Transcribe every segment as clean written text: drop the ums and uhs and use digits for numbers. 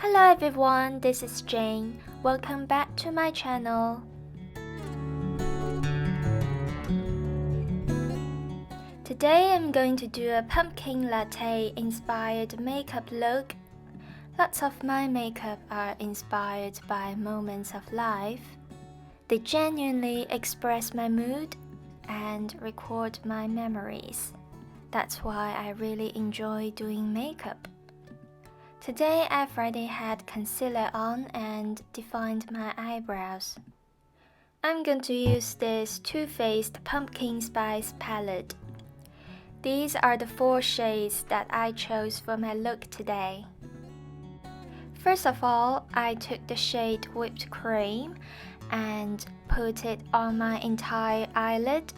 Hello everyone, this is Jane. Welcome back to my channel. Today I'm going to do a pumpkin latte inspired makeup look. Lots of my makeup are inspired by moments of life. They genuinely express my mood and record my memories. That's why I really enjoy doing makeup. Today I've already had concealer on and defined my eyebrows. I'm going to use this Too Faced Pumpkin Spice palette. These are the 4 shades that I chose for my look today. First of all, I took the shade Whipped Cream and put it on my entire eyelid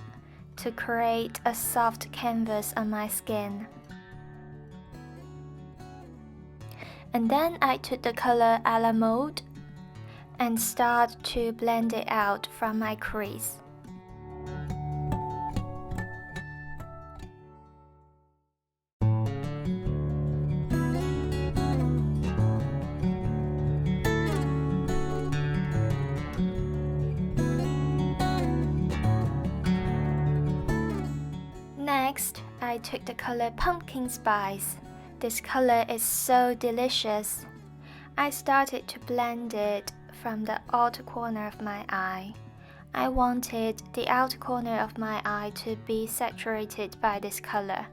to create a soft canvas on my skin. And then I took the color a la mode and start to blend it out from my crease. Next, I took the color Pumpkin Spice. This color is so delicious. I started to blend it from the outer corner of my eye. I wanted the outer corner of my eye to be saturated by this color.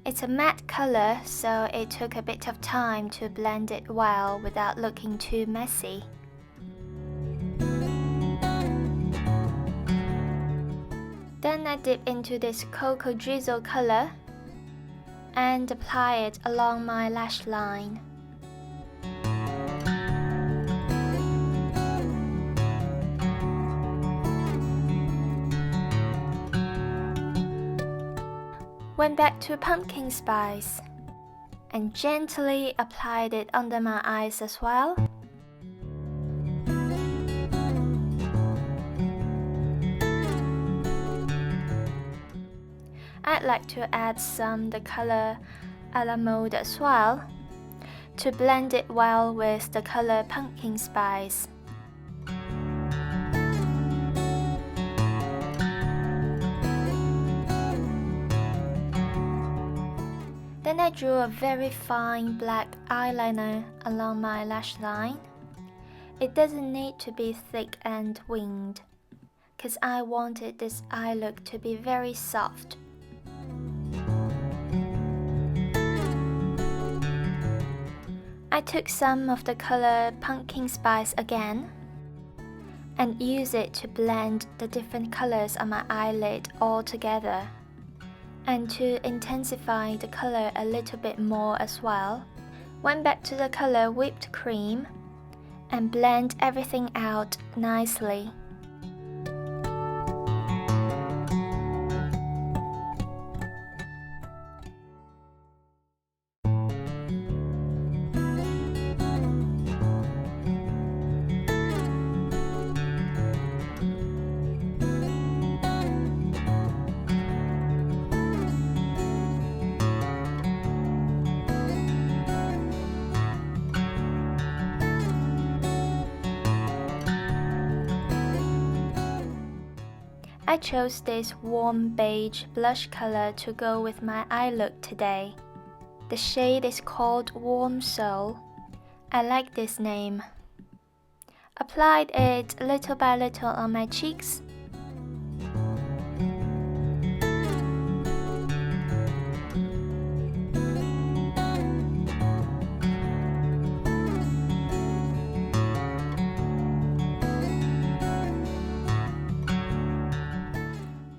It's a matte color, so it took a bit of time to blend it well without looking too messy. Then I dip into this Cocoa Drizzle color and apply it along my lash line. Went back to Pumpkin Spice and gently applied it under my eyes as well. I'd like to add some the color a la mode as well to blend it well with the color Pumpkin Spice. Then I drew a very fine black eyeliner along my lash line. It doesn't need to be thick and winged, because I wanted this eye look to be very soft. I took some of the color Pumpkin Spice again and used it to blend the different colors on my eyelid all together, and to intensify the color a little bit more as well. Went back to the color Whipped Cream and blend everything out nicely. I chose this warm beige blush color to go with my eye look today. The shade is called Warm Soul. I like this name. Applied it little by little on my cheeks.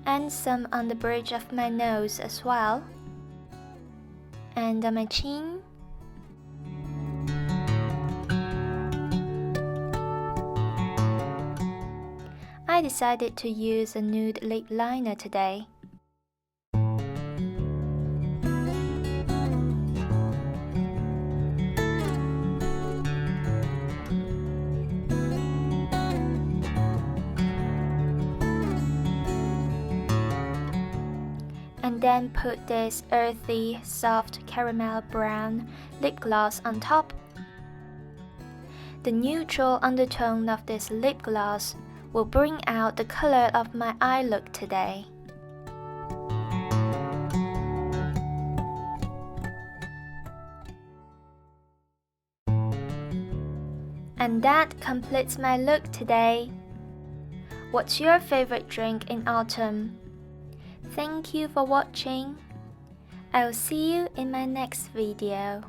And some on the bridge of my nose as well, and on my chin. I decided to use a nude lip liner today. and then put this earthy, soft caramel brown lip gloss on top. The neutral undertone of this lip gloss will bring out the color of my eye look today. And that completes my look today. What's your favorite drink in autumn? Thank you for watching. I'll see you in my next video.